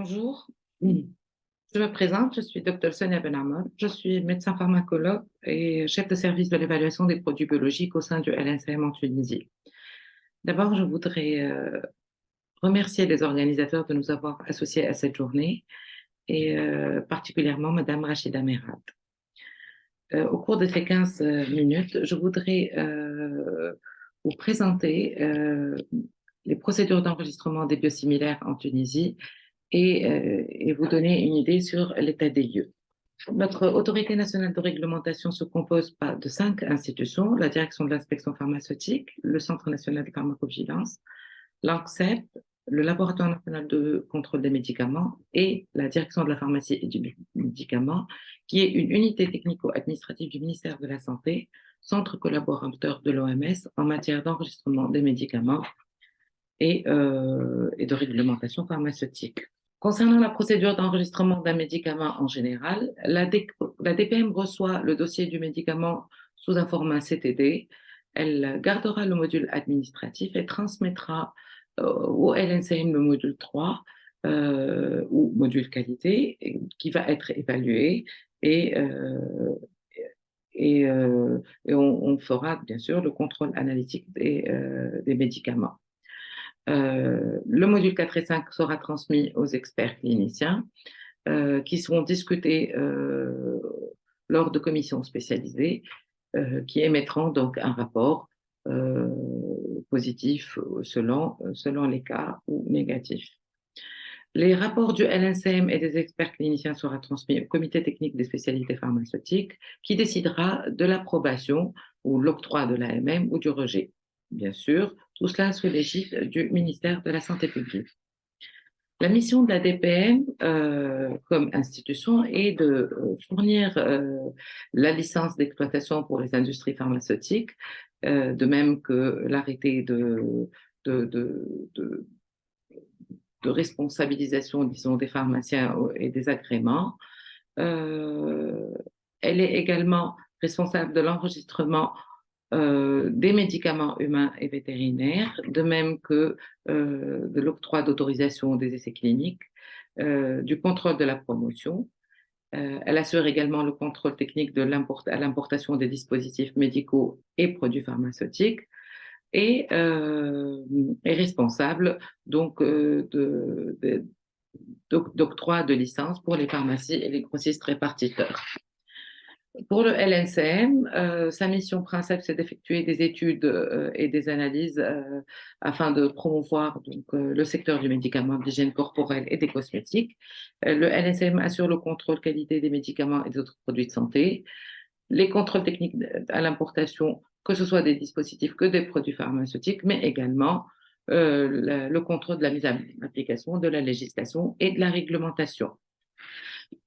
Bonjour, je me présente, je suis Dr Sonia Benhamol, je suis médecin pharmacologue et chef de service de l'évaluation des produits biologiques au sein du LNCM en Tunisie. D'abord, je voudrais remercier les organisateurs de nous avoir associés à cette journée et particulièrement Madame Rachida Merad. Au cours de ces 15 minutes, je voudrais vous présenter les procédures d'enregistrement des biosimilaires en Tunisie et vous donner une idée sur l'état des lieux. Notre autorité nationale de réglementation se compose de 5 institutions: la direction de l'inspection pharmaceutique, le Centre national de pharmacovigilance, l'ANCSEP, le laboratoire national de contrôle des médicaments et la direction de la pharmacie et du médicament, qui est une unité technico-administrative du ministère de la Santé, centre collaborateur de l'OMS en matière d'enregistrement des médicaments et de réglementation pharmaceutique. Concernant la procédure d'enregistrement d'un médicament en général, la DPM reçoit le dossier du médicament sous un format CTD. Elle gardera le module administratif et transmettra au LNCM le module 3 ou module qualité qui va être évalué et, on fera bien sûr le contrôle analytique des médicaments. Le module 4 et 5 sera transmis aux experts cliniciens qui seront discutés lors de commissions spécialisées qui émettront donc un rapport positif selon les cas ou négatif. Les rapports du LNCM et des experts cliniciens seront transmis au comité technique des spécialités pharmaceutiques qui décidera de l'approbation ou l'octroi de l'AMM ou du rejet. Bien sûr, tout cela sous l'égide du ministère de la Santé publique. La mission de la DPM comme institution est de fournir la licence d'exploitation pour les industries pharmaceutiques, de même que l'arrêté de responsabilisation, disons, des pharmaciens et des agréments. Elle est également responsable de l'enregistrement des médicaments humains et vétérinaires, de même que de l'octroi d'autorisation des essais cliniques, du contrôle de la promotion. Elle assure également le contrôle technique à l'importation des dispositifs médicaux et produits pharmaceutiques et est responsable donc d'octroi de licences pour les pharmacies et les grossistes répartiteurs. Pour le LNCM, sa mission principale, c'est d'effectuer des études et des analyses afin de promouvoir donc, le secteur du médicament, de l'hygiène corporelle et des cosmétiques. Le LNCM assure le contrôle qualité des médicaments et des autres produits de santé, les contrôles techniques à l'importation, que ce soit des dispositifs que des produits pharmaceutiques, mais également le contrôle de la mise en application de la législation et de la réglementation.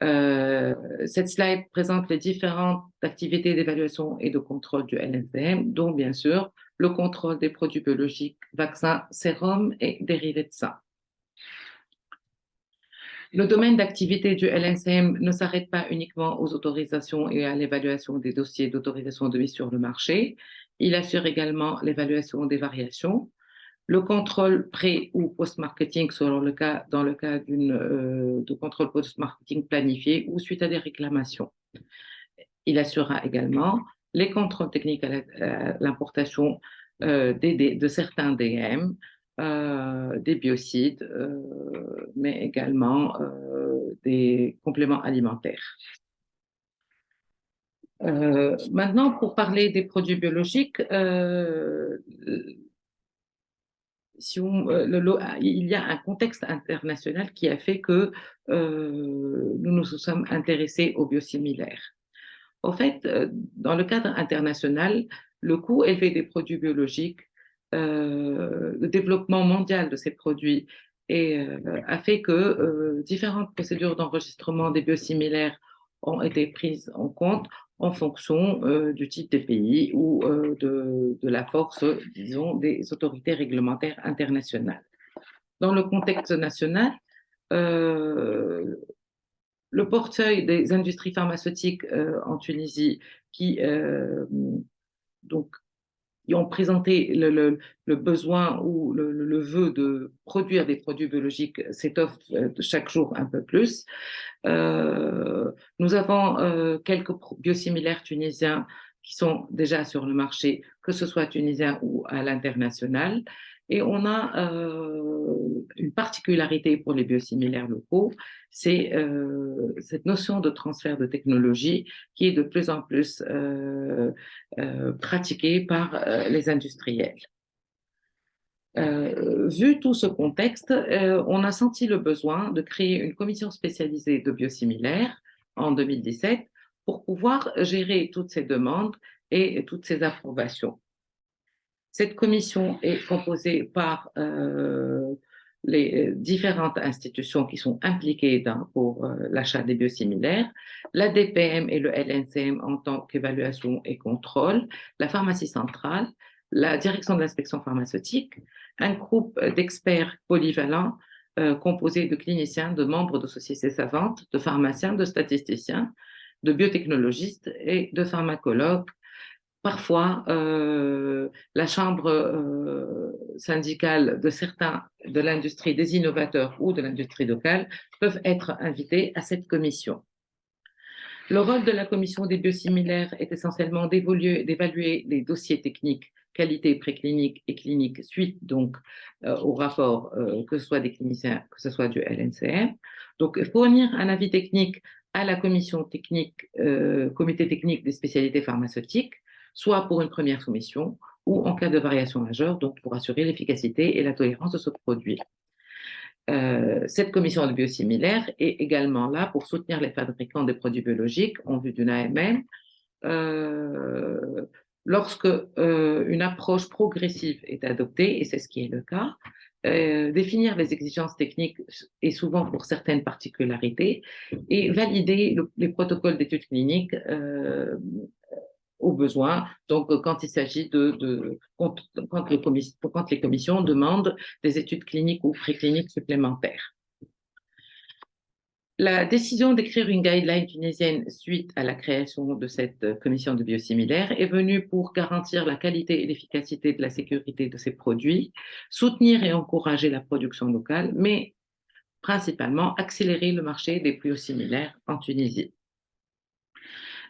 Cette slide présente les différentes activités d'évaluation et de contrôle du LNCM, dont bien sûr le contrôle des produits biologiques, vaccins, sérums et dérivés de ça. Le domaine d'activité du LNCM ne s'arrête pas uniquement aux autorisations et à l'évaluation des dossiers d'autorisation de mise sur le marché. Il assure également l'évaluation des variations, le contrôle pré- ou post-marketing dans le cas de contrôle post-marketing planifié ou suite à des réclamations. Il assurera également les contrôles techniques à l'importation de certains DM, des biocides, mais également des compléments alimentaires. Maintenant, pour parler des produits biologiques, il y a un contexte international qui a fait que nous nous sommes intéressés aux biosimilaires. En fait, dans le cadre international, le coût élevé des produits biologiques, le développement mondial de ces produits a fait que différentes procédures d'enregistrement des biosimilaires ont été prises en compte en fonction du type des pays ou de la force, disons, des autorités réglementaires internationales. Dans le contexte national, le portefeuille des industries pharmaceutiques en Tunisie, qui donc ont présenté le besoin ou le vœu de produire des produits biologiques s'étoffe chaque jour un peu plus. Nous avons quelques biosimilaires tunisiens qui sont déjà sur le marché, que ce soit tunisien ou à l'international. Et on a une particularité pour les biosimilaires locaux, c'est cette notion de transfert de technologie qui est de plus en plus pratiquée par les industriels. Vu tout ce contexte, on a senti le besoin de créer une commission spécialisée de biosimilaires en 2017 pour pouvoir gérer toutes ces demandes et toutes ces approbations. Cette commission est composée par les différentes institutions qui sont impliquées pour l'achat des biosimilaires, l'ADPM et le LNCM en tant qu'évaluation et contrôle, la pharmacie centrale, la direction de l'inspection pharmaceutique, un groupe d'experts polyvalents composé de cliniciens, de membres de sociétés savantes, de pharmaciens, de statisticiens, de biotechnologistes et de pharmacologues. Parfois, la chambre syndicale de certains de l'industrie, des innovateurs ou de l'industrie locale peuvent être invités à cette commission. Le rôle de la commission des biosimilaires est essentiellement d'évaluer les dossiers techniques, qualité préclinique et clinique, suite donc au rapport, que ce soit des cliniciens, que ce soit du LNCM. Donc, fournir un avis technique à la commission technique, comité technique des spécialités pharmaceutiques, soit pour une première soumission ou en cas de variation majeure, donc pour assurer l'efficacité et la tolérance de ce produit. Cette commission de biosimilaires est également là pour soutenir les fabricants de produits biologiques en vue d'une AMM. Lorsque une approche progressive est adoptée, et c'est ce qui est le cas, définir les exigences techniques et souvent pour certaines particularités, et valider les protocoles d'études cliniques au besoin. Donc, quand il s'agit quand les commissions demandent des études cliniques ou précliniques supplémentaires. La décision d'écrire une guideline tunisienne suite à la création de cette commission de biosimilaires est venue pour garantir la qualité et l'efficacité de la sécurité de ces produits, soutenir et encourager la production locale, mais principalement accélérer le marché des biosimilaires en Tunisie.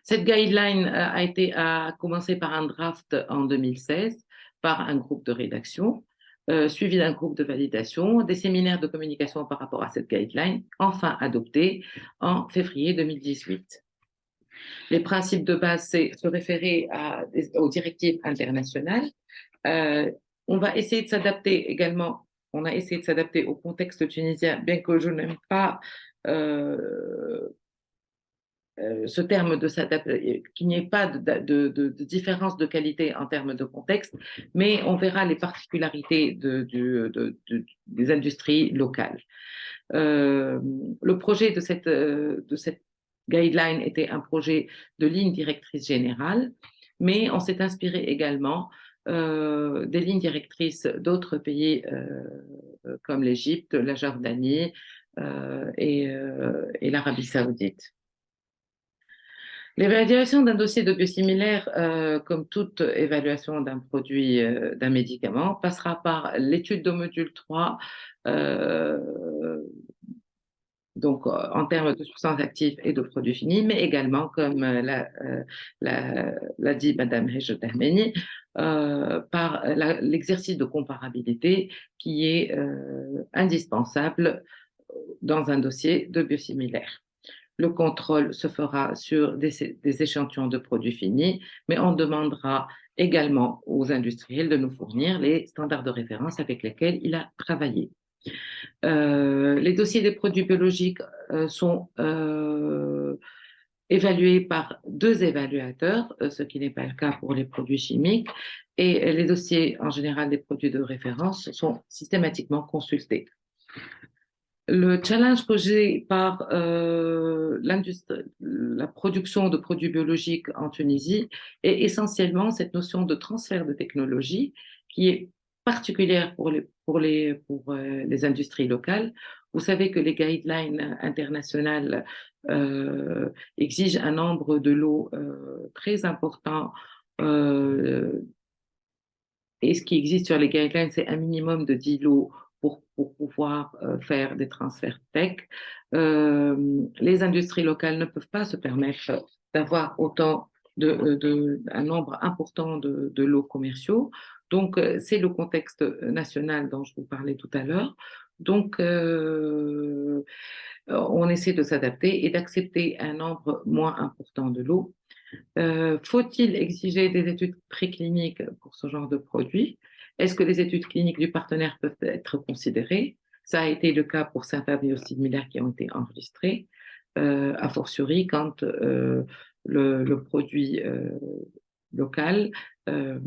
Cette guideline a commencé par un draft en 2016 par un groupe de rédaction, suivi d'un groupe de validation, des séminaires de communication par rapport à cette guideline, enfin adoptée en février 2018. Les principes de base, c'est se référer aux directives internationales. On va essayer de s'adapter également, on a essayé de s'adapter au contexte tunisien, bien que je n'aime pas ce terme de qu'il n'y ait pas de différence de qualité en termes de contexte, mais on verra les particularités des industries locales. Le projet de cette guideline était un projet de ligne directrice générale, mais on s'est inspiré également des lignes directrices d'autres pays comme l'Égypte, la Jordanie et l'Arabie saoudite. L'évaluation d'un dossier de biosimilaire, comme toute évaluation d'un produit, d'un médicament, passera par l'étude de module 3, donc en termes de substances actives et de produits finis, mais également, comme l'a dit Madame Hejodahmeni, par l'exercice de comparabilité qui est indispensable dans un dossier de biosimilaire. Le contrôle se fera sur des échantillons de produits finis, mais on demandera également aux industriels de nous fournir les standards de référence avec lesquels il a travaillé. Les dossiers des produits biologiques sont évalués par 2 évaluateurs, ce qui n'est pas le cas pour les produits chimiques, et les dossiers en général des produits de référence sont systématiquement consultés. Le challenge posé par la production de produits biologiques en Tunisie est essentiellement cette notion de transfert de technologie qui est particulière pour les industries locales. Vous savez que les guidelines internationales exigent un nombre de lots très important et ce qui existe sur les guidelines, c'est un minimum de 10 lots pour pouvoir faire des transferts tech. Les industries locales ne peuvent pas se permettre d'avoir autant un nombre important de lots commerciaux. Donc, c'est le contexte national dont je vous parlais tout à l'heure. Donc, on essaie de s'adapter et d'accepter un nombre moins important de lots. Faut-il exiger des études précliniques pour ce genre de produit? Est-ce que les études cliniques du partenaire peuvent être considérées? Ça a été le cas pour certains biosimilaires qui ont été enregistrés, a fortiori quand le produit local euh,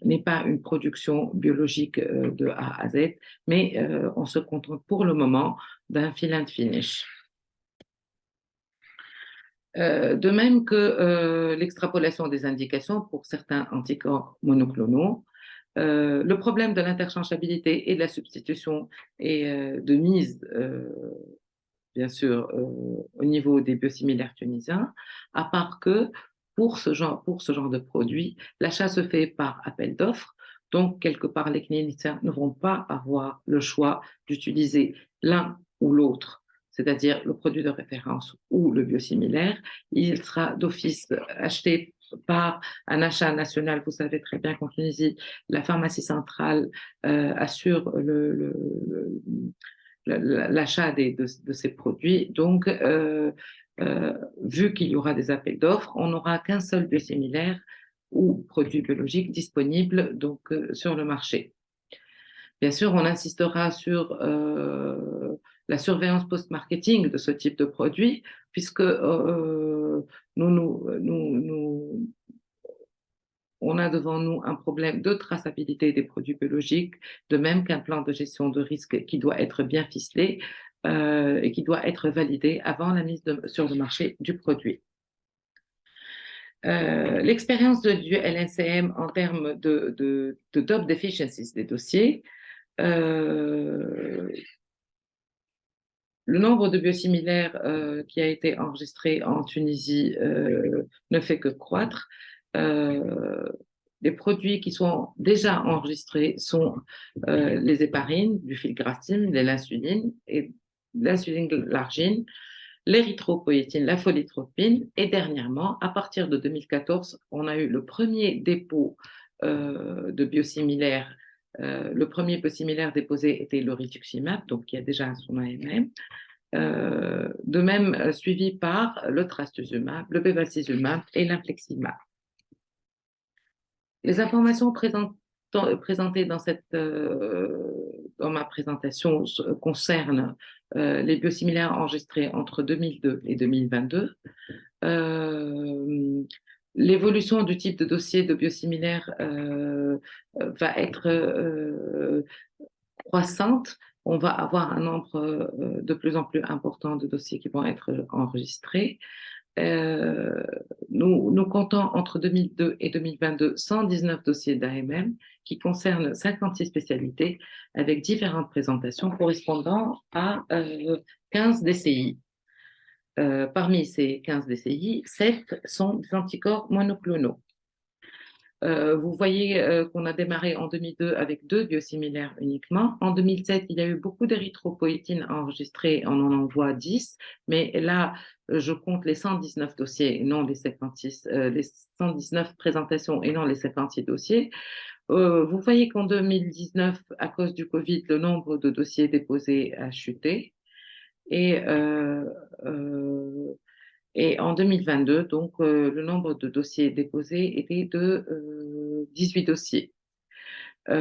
n'est pas une production biologique de A à Z, mais on se contente pour le moment d'un fill and finish. De même que l'extrapolation des indications pour certains anticorps monoclonaux, le problème de l'interchangeabilité et de la substitution et de mise, bien sûr, au niveau des biosimilaires tunisiens, à part que pour ce genre de produit, l'achat se fait par appel d'offres. Donc, quelque part, les cliniciens ne vont pas avoir le choix d'utiliser l'un ou l'autre, c'est-à-dire le produit de référence ou le biosimilaire. Il sera d'office acheté par un achat national. Vous savez très bien qu'en Tunisie, la pharmacie centrale assure l'achat de ces produits. Donc, vu qu'il y aura des appels d'offres, on n'aura qu'un seul biosimilaire ou produit biologique disponible donc, sur le marché. Bien sûr, on insistera sur la surveillance post-marketing de ce type de produit, puisque on a devant nous un problème de traçabilité des produits biologiques, de même qu'un plan de gestion de risque qui doit être bien ficelé et qui doit être validé avant la mise sur le marché du produit. L'expérience du LNCM en termes de top deficiencies des dossiers, le nombre de biosimilaires qui a été enregistré en Tunisie ne fait que croître. Les produits qui sont déjà enregistrés sont les héparines, du filgrastim, de l'insuline et l'insuline glargine, l'érythropoïétine, la pholitropine, et dernièrement, à partir de 2014, on a eu le premier dépôt de biosimilaires. Le premier biosimilaire déposé était le rituximab, donc qui a déjà son AMM. De même suivi par le trastuzumab, le bevacizumab et l'infliximab. Les informations présentées dans ma présentation concernent les biosimilaires enregistrés entre 2002 et 2022. L'évolution du type de dossier de biosimilaire va être croissante. On va avoir un nombre de plus en plus important de dossiers qui vont être enregistrés. Nous comptons entre 2002 et 2022 119 dossiers d'AMM qui concernent 56 spécialités avec différentes présentations correspondant à 15 DCI. Parmi ces 15 DCI, 7 sont des anticorps monoclonaux. Vous voyez qu'on a démarré en 2002 avec 2 biosimilaires uniquement. En 2007, il y a eu beaucoup d'érythropoïétine enregistrées, on en envoie 10, mais là, je compte les 119 dossiers et non les 56, les 119 présentations et non les 56 dossiers. Vous voyez qu'en 2019, à cause du Covid, le nombre de dossiers déposés a chuté. Et en 2022, donc, le nombre de dossiers déposés était de 18 dossiers. À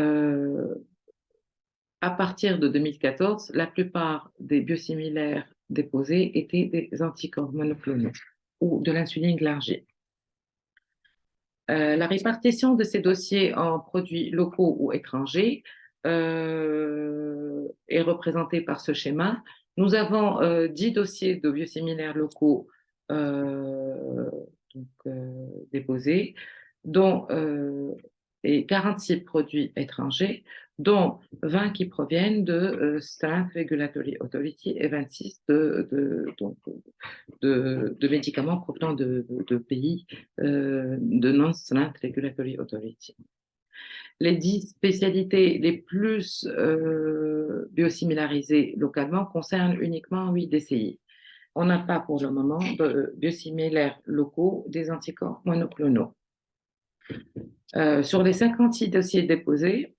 partir de 2014, la plupart des biosimilaires déposés étaient des anticorps monoclonaux ou de l'insuline glargine. La répartition de ces dossiers en produits locaux ou étrangers est représentée par ce schéma. Nous avons 10 dossiers de biosimilaires locaux déposés, dont et 46 produits étrangers, dont 20 qui proviennent de Strength Regulatory Authority et 26 de médicaments provenant de pays de Non-Strength Regulatory Authority. Les 10 spécialités les plus biosimilarisées localement concernent uniquement 8 DCI. On n'a pas pour le moment de biosimilaires locaux des anticorps monoclonaux. Sur les 56 dossiers déposés,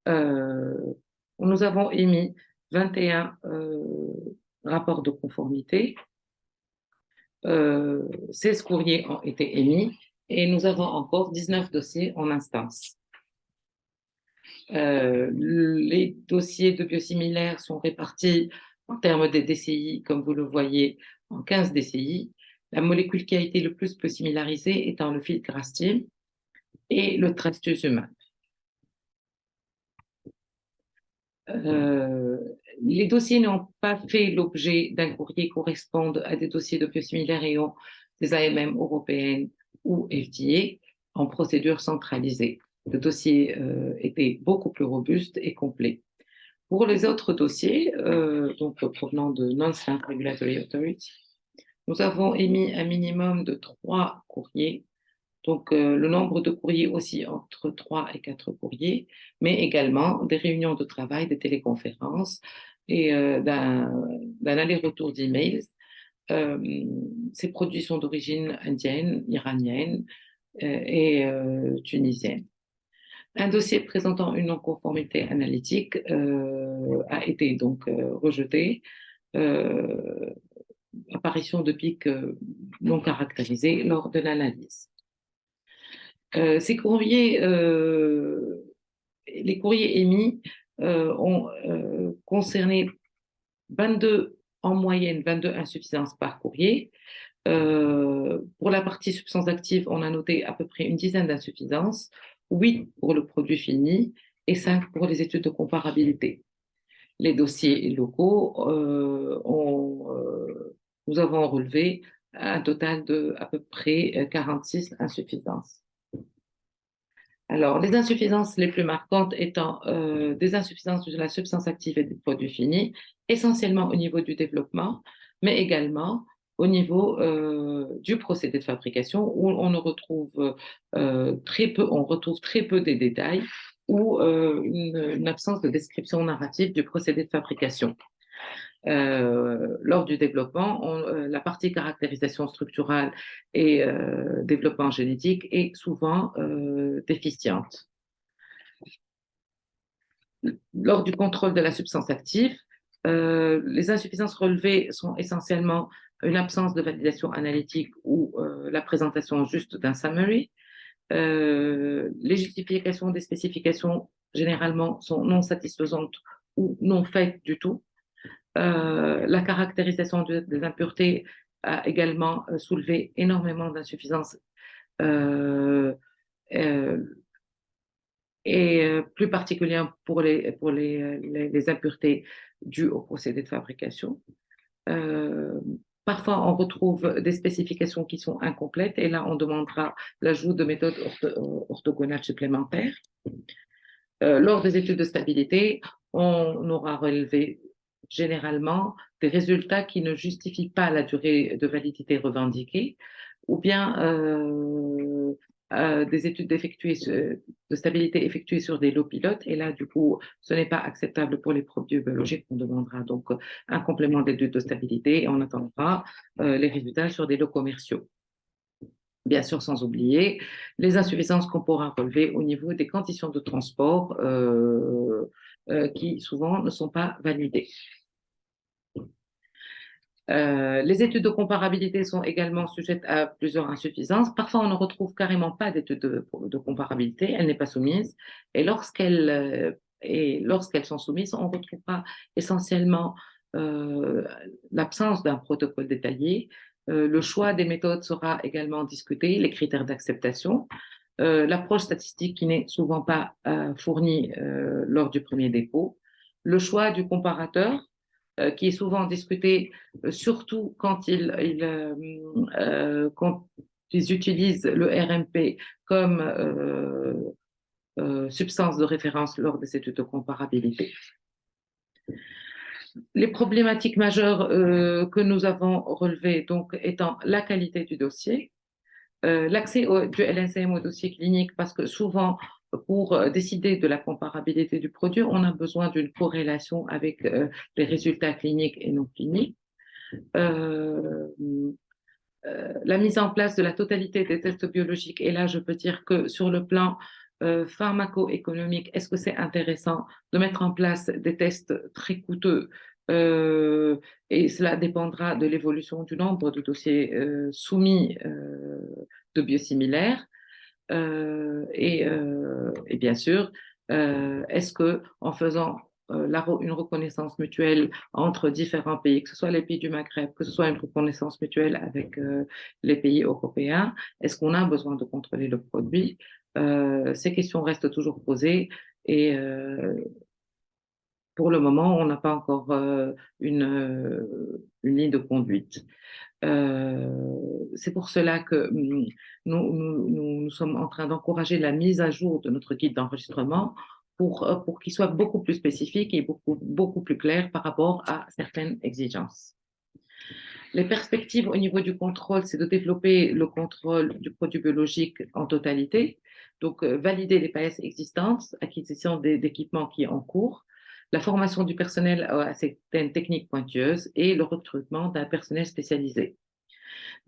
nous avons émis 21 rapports de conformité. 16 courriers ont été émis et nous avons encore 19 dossiers en instance. Les dossiers de biosimilaires sont répartis en termes des DCI, comme vous le voyez, en 15 DCI. La molécule qui a été le plus biosimilarisée étant le filgrastim et le trastuzumab. Les dossiers n'ont pas fait l'objet d'un courrier correspondent à des dossiers de biosimilaires ayant des AMM européennes ou FDA en procédure centralisée. Le dossier était beaucoup plus robuste et complet. Pour les autres dossiers, donc provenant de Non-Slant Regulatory Authority, nous avons émis un minimum de 3 courriers. Donc, le nombre de courriers aussi entre 3 et 4 courriers, mais également des réunions de travail, des téléconférences et d'un aller-retour d'emails. Ces produits sont d'origine indienne, iranienne et tunisienne. Un dossier présentant une non-conformité analytique a été donc rejeté. Apparition de pics non caractérisés lors de l'analyse. Ces courriers, les courriers émis ont concerné 22, en moyenne, 22 insuffisances par courrier. Pour la partie substance active, on a noté à peu près une dizaine d'insuffisances, 8 pour le produit fini et 5 pour les études de comparabilité. Les dossiers locaux, nous avons relevé un total de à peu près 46 insuffisances. Alors, les insuffisances les plus marquantes étant des insuffisances de la substance active et des produits finis, essentiellement au niveau du développement, mais également au niveau du procédé de fabrication où on retrouve très peu des détails ou une absence de description narrative du procédé de fabrication. Lors du développement, la partie caractérisation structurale et développement génétique est souvent déficiente. Lors du contrôle de la substance active, les insuffisances relevées sont essentiellement une absence de validation analytique ou la présentation juste d'un summary. Les justifications des spécifications généralement sont non satisfaisantes ou non faites du tout. La caractérisation des impuretés a également soulevé énormément d'insuffisances et plus particulièrement pour les impuretés dues au procédé de fabrication. Parfois, on retrouve des spécifications qui sont incomplètes et là, on demandera l'ajout de méthodes orthogonales supplémentaires. Lors des études de stabilité, on aura relevé généralement des résultats qui ne justifient pas la durée de validité revendiquée ou bien des études de stabilité effectuées sur des lots pilotes. Et là, du coup, ce n'est pas acceptable pour les produits biologiques. On demandera donc un complément d'études de stabilité et on attendra les résultats sur des lots commerciaux. Bien sûr, sans oublier les insuffisances qu'on pourra relever au niveau des conditions de transport qui souvent ne sont pas validées. Les études de comparabilité sont également sujettes à plusieurs insuffisances. Parfois, on ne retrouve carrément pas d'études de comparabilité, elle n'est pas soumise. Et lorsqu'elles sont soumises, on retrouvera essentiellement l'absence d'un protocole détaillé. Le choix des méthodes sera également discuté, les critères d'acceptation. L'approche statistique qui n'est souvent pas fournie lors du premier dépôt. Le choix du comparateur, qui est souvent discuté, surtout quand quand ils utilisent le RMP comme substance de référence lors des études de comparabilité. Les problématiques majeures que nous avons relevées, donc, étant la qualité du dossier, l'accès du LNCM au dossier clinique, parce que souvent, pour décider de la comparabilité du produit, on a besoin d'une corrélation avec les résultats cliniques et non cliniques. Euh, la mise en place de la totalité des tests biologiques, et là, je peux dire que sur le plan pharmaco-économique, est-ce que c'est intéressant de mettre en place des tests très coûteux et cela dépendra de l'évolution du nombre de dossiers soumis de biosimilaires. Et bien sûr, est-ce que en faisant une reconnaissance mutuelle entre différents pays, que ce soit les pays du Maghreb, que ce soit une reconnaissance mutuelle avec les pays européens, est-ce qu'on a besoin de contrôler le produit? Ces questions restent toujours posées et pour le moment, on n'a pas encore une ligne de conduite. C'est pour cela que nous sommes en train d'encourager la mise à jour de notre guide d'enregistrement pour qu'il soit beaucoup plus spécifique et beaucoup plus clair par rapport à certaines exigences. Les perspectives au niveau du contrôle, c'est de développer le contrôle du produit biologique en totalité, donc valider les PS existantes, acquisition d'équipements qui est en cours, la formation du personnel à certaines techniques pointueuses et le recrutement d'un personnel spécialisé.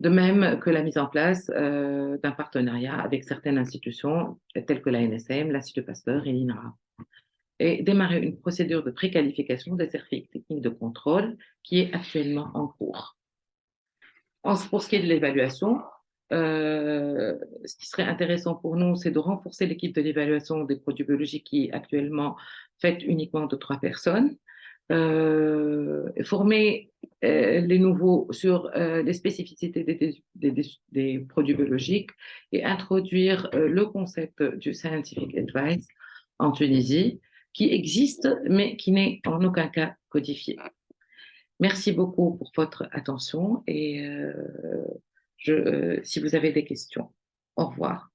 De même que la mise en place d'un partenariat avec certaines institutions telles que la NSM, l'Institut Pasteur et l'INRA. Et démarrer une procédure de préqualification des certificats techniques de contrôle qui est actuellement en cours. Pour ce qui est de l'évaluation, ce qui serait intéressant pour nous, c'est de renforcer l'équipe de l'évaluation des produits biologiques qui est actuellement faite uniquement de 3 personnes. Former les nouveaux sur les spécificités des produits biologiques et introduire le concept du scientific advice en Tunisie, qui existe, mais qui n'est en aucun cas codifié. Merci beaucoup pour votre attention et si vous avez des questions, au revoir.